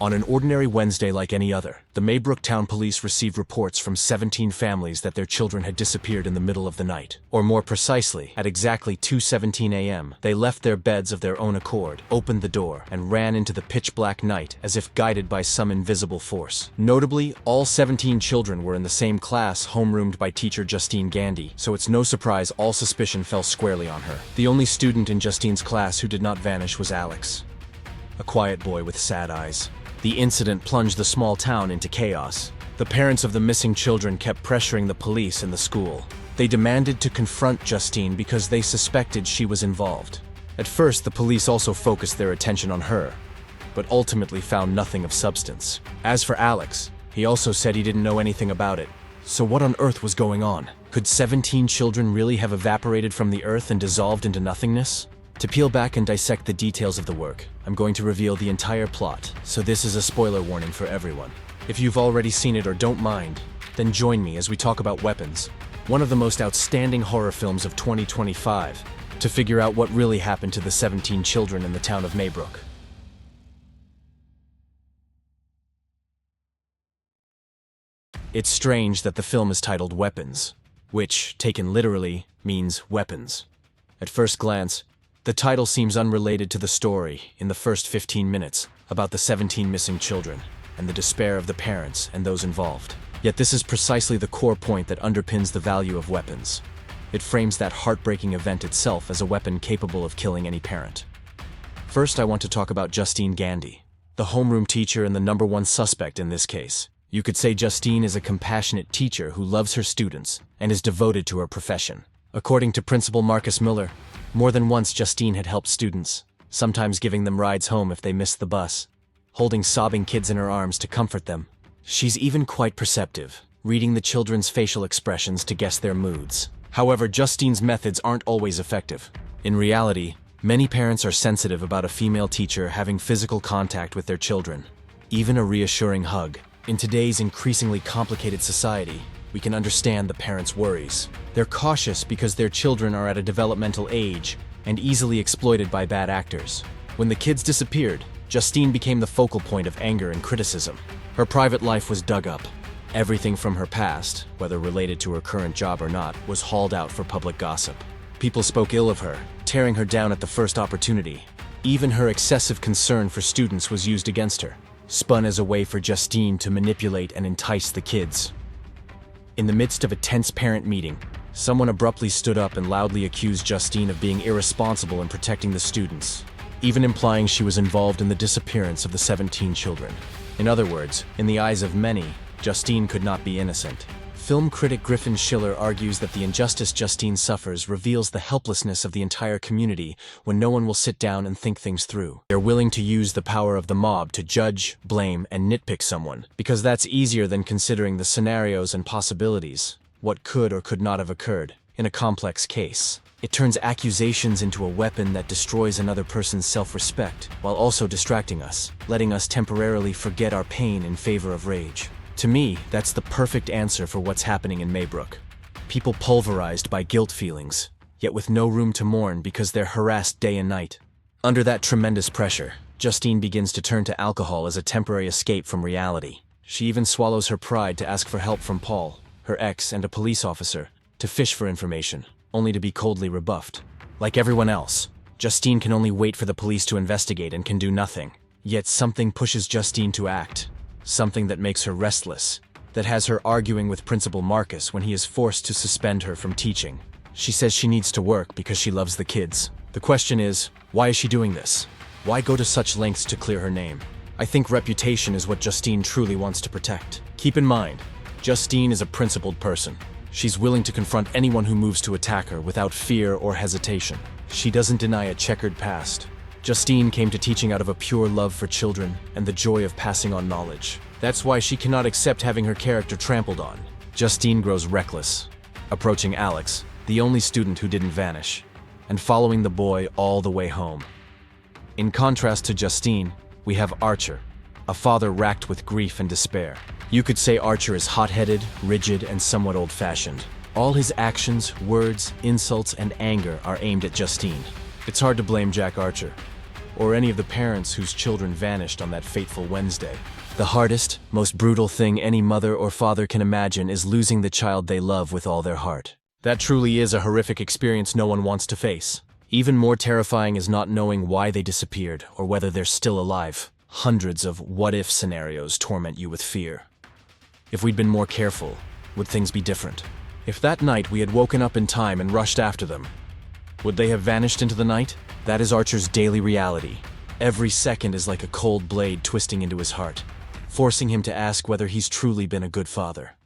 On an ordinary Wednesday like any other, the Maybrook Town Police received reports from 17 families that their children had disappeared in the middle of the night. Or more precisely, at exactly 2:17 a.m., they left their beds of their own accord, opened the door, and ran into the pitch-black night as if guided by some invisible force. Notably, all 17 children were in the same class homeroomed by teacher Justine Gandy, so it's no surprise all suspicion fell squarely on her. The only student in Justine's class who did not vanish was Alex, a quiet boy with sad eyes. The incident plunged the small town into chaos. The parents of the missing children kept pressuring the police and the school. They demanded to confront Justine because they suspected she was involved. At first, the police also focused their attention on her, but ultimately found nothing of substance. As for Alex, he also said he didn't know anything about it. So what on earth was going on? Could 17 children really have evaporated from the earth and dissolved into nothingness? To peel back and dissect the details of the work, I'm going to reveal the entire plot, so this is a spoiler warning for everyone. If you've already seen it or don't mind, then join me as we talk about Weapons, one of the most outstanding horror films of 2025, to figure out what really happened to the 17 children in the town of Maybrook. It's strange that the film is titled Weapons, which, taken literally, means weapons. At first glance, the title seems unrelated to the story in the first 15 minutes about the 17 missing children and the despair of the parents and those involved. Yet this is precisely the core point that underpins the value of Weapons. It frames that heartbreaking event itself as a weapon capable of killing any parent. First, I want to talk about Justine Gandy, the homeroom teacher and the #1 suspect in this case. You could say Justine is a compassionate teacher who loves her students and is devoted to her profession. According to Principal Marcus Miller, more than once Justine had helped students, sometimes giving them rides home if they missed the bus, holding sobbing kids in her arms to comfort them. She's even quite perceptive, reading the children's facial expressions to guess their moods. However, Justine's methods aren't always effective. In reality, many parents are sensitive about a female teacher having physical contact with their children, even a reassuring hug. In today's increasingly complicated society, we can understand the parents' worries. They're cautious because their children are at a developmental age and easily exploited by bad actors. When the kids disappeared, Justine became the focal point of anger and criticism. Her private life was dug up. Everything from her past, whether related to her current job or not, was hauled out for public gossip. People spoke ill of her, tearing her down at the first opportunity. Even her excessive concern for students was used against her, spun as a way for Justine to manipulate and entice the kids. In the midst of a tense parent meeting, someone abruptly stood up and loudly accused Justine of being irresponsible in protecting the students, even implying she was involved in the disappearance of the 17 children. In other words, in the eyes of many, Justine could not be innocent. Film critic Griffin Schiller argues that the injustice Justine suffers reveals the helplessness of the entire community when no one will sit down and think things through. They're willing to use the power of the mob to judge, blame, and nitpick someone, because that's easier than considering the scenarios and possibilities, what could or could not have occurred, in a complex case. It turns accusations into a weapon that destroys another person's self-respect, while also distracting us, letting us temporarily forget our pain in favor of rage. To me, that's the perfect answer for what's happening in Maybrook. People pulverized by guilt feelings, yet with no room to mourn because they're harassed day and night. Under that tremendous pressure, Justine begins to turn to alcohol as a temporary escape from reality. She even swallows her pride to ask for help from Paul, her ex and a police officer, to fish for information, only to be coldly rebuffed. Like everyone else, Justine can only wait for the police to investigate and can do nothing. Yet something pushes Justine to act. Something that makes her restless, that has her arguing with Principal Marcus when he is forced to suspend her from teaching. She says she needs to work because she loves the kids. The question is, why is she doing this? Why go to such lengths to clear her name? I think reputation is what Justine truly wants to protect. Keep in mind, Justine is a principled person. She's willing to confront anyone who moves to attack her without fear or hesitation. She doesn't deny a checkered past. Justine came to teaching out of a pure love for children and the joy of passing on knowledge. That's why she cannot accept having her character trampled on. Justine grows reckless, approaching Alex, the only student who didn't vanish, and following the boy all the way home. In contrast to Justine, we have Archer, a father racked with grief and despair. You could say Archer is hot-headed, rigid, and somewhat old-fashioned. All his actions, words, insults, and anger are aimed at Justine. It's hard to blame Jack Archer. or any of the parents whose children vanished on that fateful Wednesday. The hardest, most brutal thing any mother or father can imagine is losing the child they love with all their heart. That truly is a horrific experience no one wants to face. Even more terrifying is not knowing why they disappeared or whether they're still alive. Hundreds of what-if scenarios torment you with fear. If we'd been more careful, would things be different? If that night we had woken up in time and rushed after them, would they have vanished into the night? That is Archer's daily reality. Every second is like a cold blade twisting into his heart, forcing him to ask whether he's truly been a good father.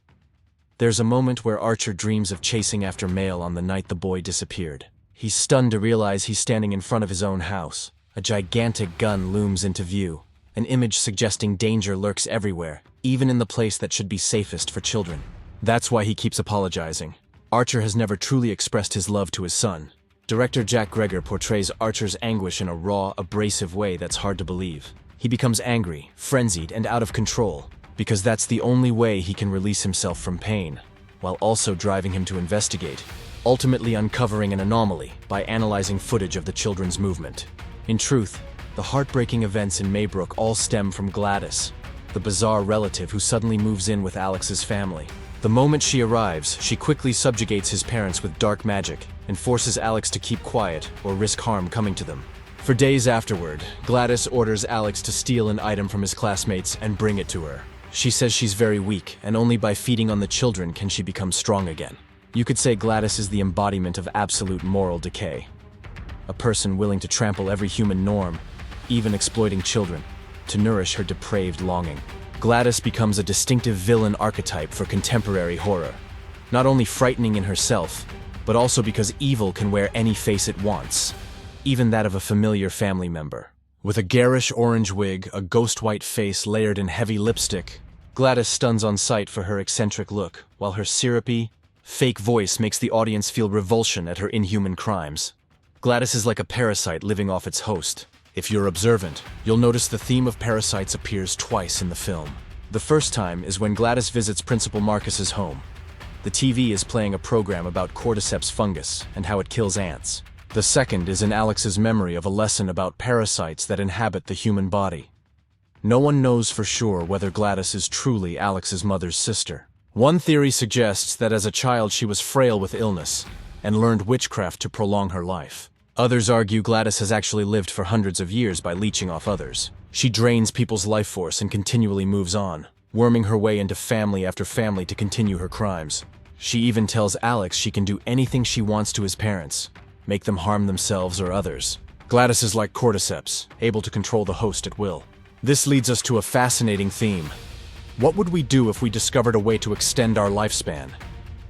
There's a moment where Archer dreams of chasing after Mail on the night the boy disappeared. He's stunned to realize he's standing in front of his own house. A gigantic gun looms into view, an image suggesting danger lurks everywhere, even in the place that should be safest for children. That's why he keeps apologizing. Archer has never truly expressed his love to his son. Director Jack Greger portrays Archer's anguish in a raw, abrasive way that's hard to believe. He becomes angry, frenzied, and out of control, because that's the only way he can release himself from pain, while also driving him to investigate, ultimately uncovering an anomaly by analyzing footage of the children's movement. In truth, the heartbreaking events in Maybrook all stem from Gladys, the bizarre relative who suddenly moves in with Alex's family. The moment she arrives, she quickly subjugates his parents with dark magic and forces Alex to keep quiet or risk harm coming to them. For days afterward, Gladys orders Alex to steal an item from his classmates and bring it to her. She says she's very weak, and only by feeding on the children can she become strong again. You could say Gladys is the embodiment of absolute moral decay. A person willing to trample every human norm, even exploiting children, to nourish her depraved longing. Gladys becomes a distinctive villain archetype for contemporary horror, not only frightening in herself, but also because evil can wear any face it wants, even that of a familiar family member. With a garish orange wig, a ghost-white face layered in heavy lipstick, Gladys stuns on sight for her eccentric look, while her syrupy, fake voice makes the audience feel revulsion at her inhuman crimes. Gladys is like a parasite living off its host. If you're observant, you'll notice the theme of parasites appears twice in the film. The first time is when Gladys visits Principal Marcus's home. The TV is playing a program about cordyceps fungus and how it kills ants. The second is in Alex's memory of a lesson about parasites that inhabit the human body. No one knows for sure whether Gladys is truly Alex's mother's sister. One theory suggests that as a child she was frail with illness and learned witchcraft to prolong her life. Others argue Gladys has actually lived for hundreds of years by leeching off others. She drains people's life force and continually moves on, worming her way into family after family to continue her crimes. She even tells Alex she can do anything she wants to his parents, make them harm themselves or others. Gladys is like cordyceps, able to control the host at will. This leads us to a fascinating theme. What would we do if we discovered a way to extend our lifespan?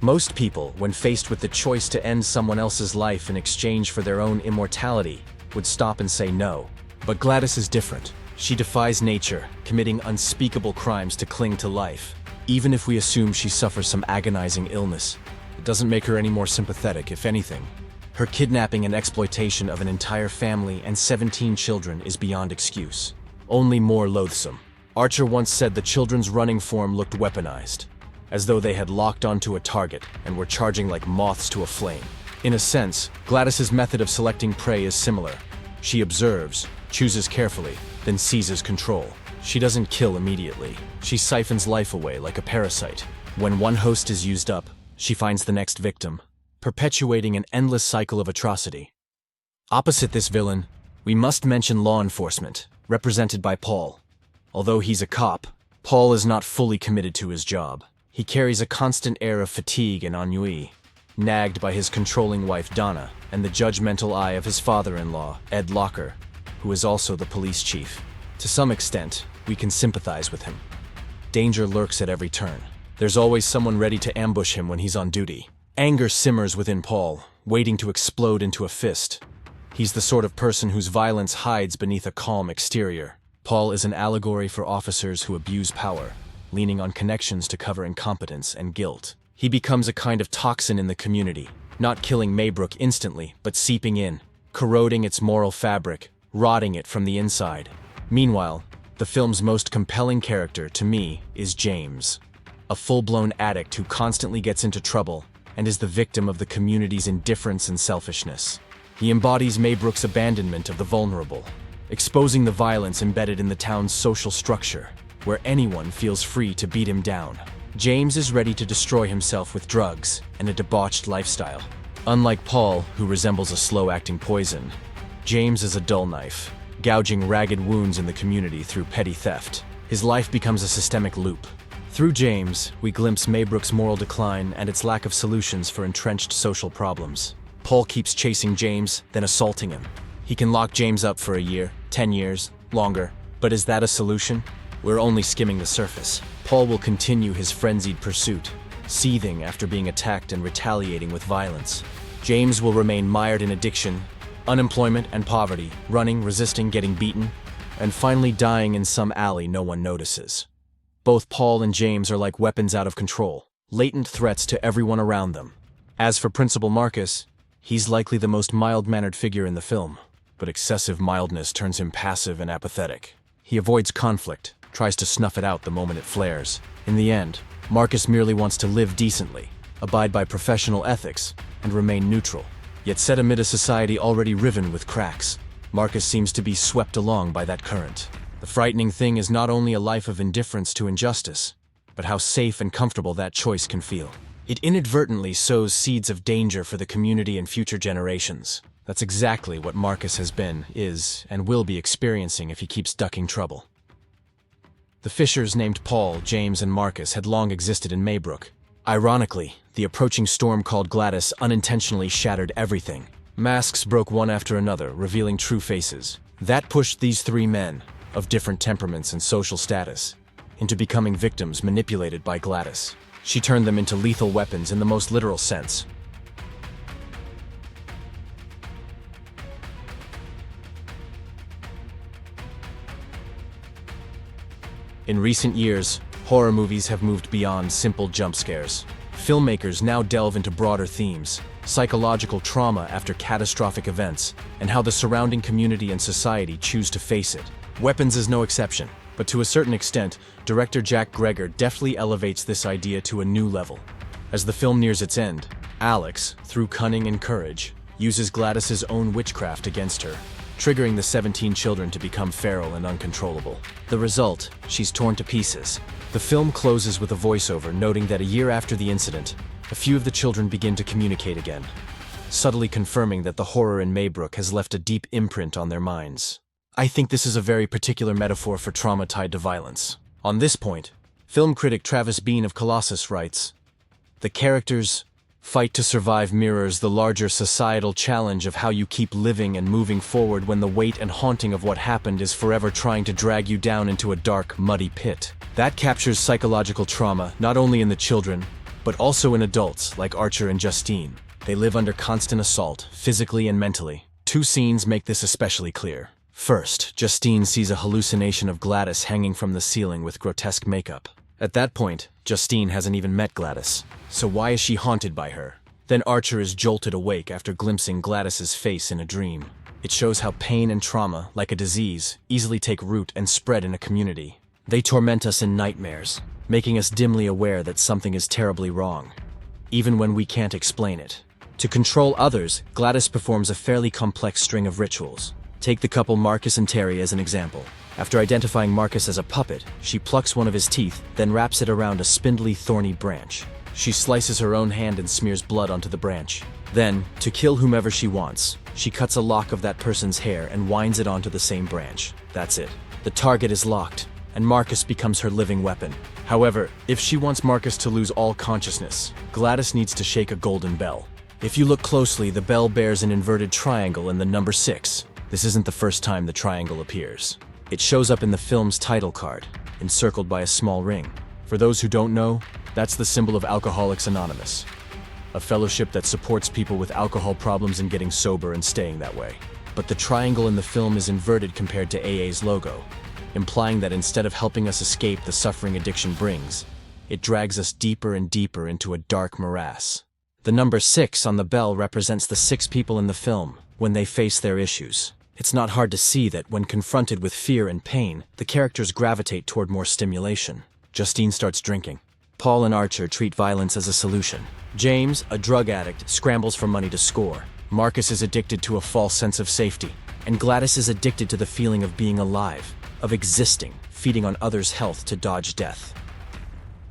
Most people, when faced with the choice to end someone else's life in exchange for their own immortality, would stop and say no. But Gladys is different. She defies nature, committing unspeakable crimes to cling to life. Even if we assume she suffers some agonizing illness, it doesn't make her any more sympathetic, if anything. Her kidnapping and exploitation of an entire family and 17 children is beyond excuse, only more loathsome. Archer once said the children's running form looked weaponized, as though they had locked onto a target and were charging like moths to a flame. In a sense, Gladys's method of selecting prey is similar. She observes, chooses carefully, then seizes control. She doesn't kill immediately. She siphons life away like a parasite. When one host is used up, she finds the next victim, perpetuating an endless cycle of atrocity. Opposite this villain, we must mention law enforcement, represented by Paul. Although he's a cop, Paul is not fully committed to his job. He carries a constant air of fatigue and ennui, nagged by his controlling wife Donna and the judgmental eye of his father-in-law, Ed Locker, who is also the police chief. To some extent, we can sympathize with him. Danger lurks at every turn. There's always someone ready to ambush him when he's on duty. Anger simmers within Paul, waiting to explode into a fist. He's the sort of person whose violence hides beneath a calm exterior. Paul is an allegory for officers who abuse power, leaning on connections to cover incompetence and guilt. He becomes a kind of toxin in the community, not killing Maybrook instantly, but seeping in, corroding its moral fabric, rotting it from the inside. Meanwhile, the film's most compelling character, to me, is James, a full-blown addict who constantly gets into trouble and is the victim of the community's indifference and selfishness. He embodies Maybrook's abandonment of the vulnerable, exposing the violence embedded in the town's social structure, where anyone feels free to beat him down. James is ready to destroy himself with drugs and a debauched lifestyle. Unlike Paul, who resembles a slow-acting poison, James is a dull knife, gouging ragged wounds in the community through petty theft. His life becomes a systemic loop. Through James, we glimpse Maybrook's moral decline and its lack of solutions for entrenched social problems. Paul keeps chasing James, then assaulting him. He can lock James up for a year, 10 years, longer. But is that a solution? We're only skimming the surface. Paul will continue his frenzied pursuit, seething after being attacked and retaliating with violence. James will remain mired in addiction, unemployment, and poverty, running, resisting, getting beaten, and finally dying in some alley no one notices. Both Paul and James are like weapons out of control, latent threats to everyone around them. As for Principal Marcus, he's likely the most mild-mannered figure in the film, but excessive mildness turns him passive and apathetic. He avoids conflict, tries to snuff it out the moment it flares. In the end, Marcus merely wants to live decently, abide by professional ethics, and remain neutral. Yet set amid a society already riven with cracks, Marcus seems to be swept along by that current. The frightening thing is not only a life of indifference to injustice, but how safe and comfortable that choice can feel. It inadvertently sows seeds of danger for the community and future generations. That's exactly what Marcus has been, is, and will be experiencing if he keeps ducking trouble. The Fishers named Paul, James, and Marcus had long existed in Maybrook. Ironically, the approaching storm called Gladys unintentionally shattered everything. Masks broke one after another, revealing true faces. That pushed these three men, of different temperaments and social status, into becoming victims manipulated by Gladys. She turned them into lethal weapons in the most literal sense. In recent years, horror movies have moved beyond simple jump scares. Filmmakers now delve into broader themes, psychological trauma after catastrophic events, and how the surrounding community and society choose to face it. Weapons is no exception, but to a certain extent, director Jack Greger deftly elevates this idea to a new level. As the film nears its end, Alex, through cunning and courage, uses Gladys's own witchcraft against her, triggering the 17 children to become feral and uncontrollable. The result, she's torn to pieces. The film closes with a voiceover noting that a year after the incident, a few of the children begin to communicate again, subtly confirming that the horror in Maybrook has left a deep imprint on their minds. I think this is a very particular metaphor for trauma tied to violence. On this point, film critic Travis Bean of Colossus writes, "The characters' fight to survive mirrors the larger societal challenge of how you keep living and moving forward when the weight and haunting of what happened is forever trying to drag you down into a dark, muddy pit." That captures psychological trauma not only in the children, but also in adults like Archer and Justine. They live under constant assault, physically and mentally. Two scenes make this especially clear. First, Justine sees a hallucination of Gladys hanging from the ceiling with grotesque makeup. At that point, Justine hasn't even met Gladys, so why is she haunted by her? Then Archer is jolted awake after glimpsing Gladys's face in a dream. It shows how pain and trauma, like a disease, easily take root and spread in a community. They torment us in nightmares, making us dimly aware that something is terribly wrong, even when we can't explain it. To control others, Gladys performs a fairly complex string of rituals. Take the couple Marcus and Terry as an example. After identifying Marcus as a puppet, she plucks one of his teeth, then wraps it around a spindly, thorny branch. She slices her own hand and smears blood onto the branch. Then, to kill whomever she wants, she cuts a lock of that person's hair and winds it onto the same branch. That's it. The target is locked, and Marcus becomes her living weapon. However, if she wants Marcus to lose all consciousness, Gladys needs to shake a golden bell. If you look closely, the bell bears an inverted triangle and the number 6. This isn't the first time the triangle appears. It shows up in the film's title card, encircled by a small ring. For those who don't know, that's the symbol of Alcoholics Anonymous, a fellowship that supports people with alcohol problems in getting sober and staying that way. But the triangle in the film is inverted compared to AA's logo, implying that instead of helping us escape the suffering addiction brings, it drags us deeper and deeper into a dark morass. The number 6 on the bell represents the 6 people in the film when they face their issues. It's not hard to see that when confronted with fear and pain, the characters gravitate toward more stimulation. Justine starts drinking. Paul and Archer treat violence as a solution. James, a drug addict, scrambles for money to score. Marcus is addicted to a false sense of safety. And Gladys is addicted to the feeling of being alive, of existing, feeding on others' health to dodge death.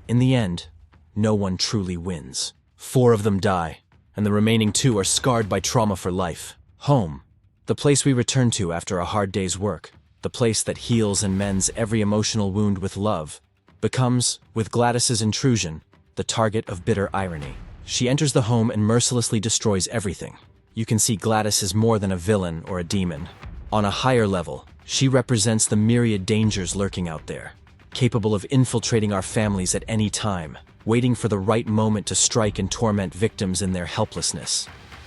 In the end, no one truly wins. 4 of them die, and the remaining 2 are scarred by trauma for life. Home, the place we return to after a hard day's work, the place that heals and mends every emotional wound with love, becomes, with Gladys's intrusion, the target of bitter irony. She enters the home and mercilessly destroys everything. You can see Gladys is more than a villain or a demon. On a higher level, she represents the myriad dangers lurking out there, capable of infiltrating our families at any time, waiting for the right moment to strike and torment victims in their helplessness.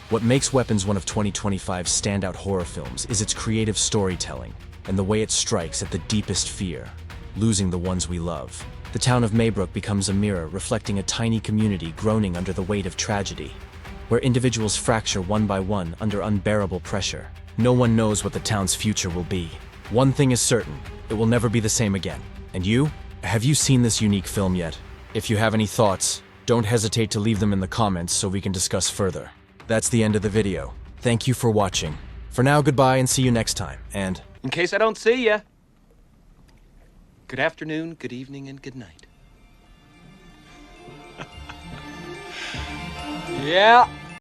What makes Weapons one of 2025's standout horror films is its creative storytelling and the way it strikes at the deepest fear, losing the ones we love. The town of Maybrook becomes a mirror reflecting a tiny community groaning under the weight of tragedy, where individuals fracture one by one under unbearable pressure. No one knows what the town's future will be. One thing is certain, it will never be the same again. And you? Have you seen this unique film yet? If you have any thoughts, don't hesitate to leave them in the comments so we can discuss further. That's the end of the video. Thank you for watching. For now, goodbye and see you next time, and... in case I don't see ya, good afternoon, good evening, and good night. Yeah.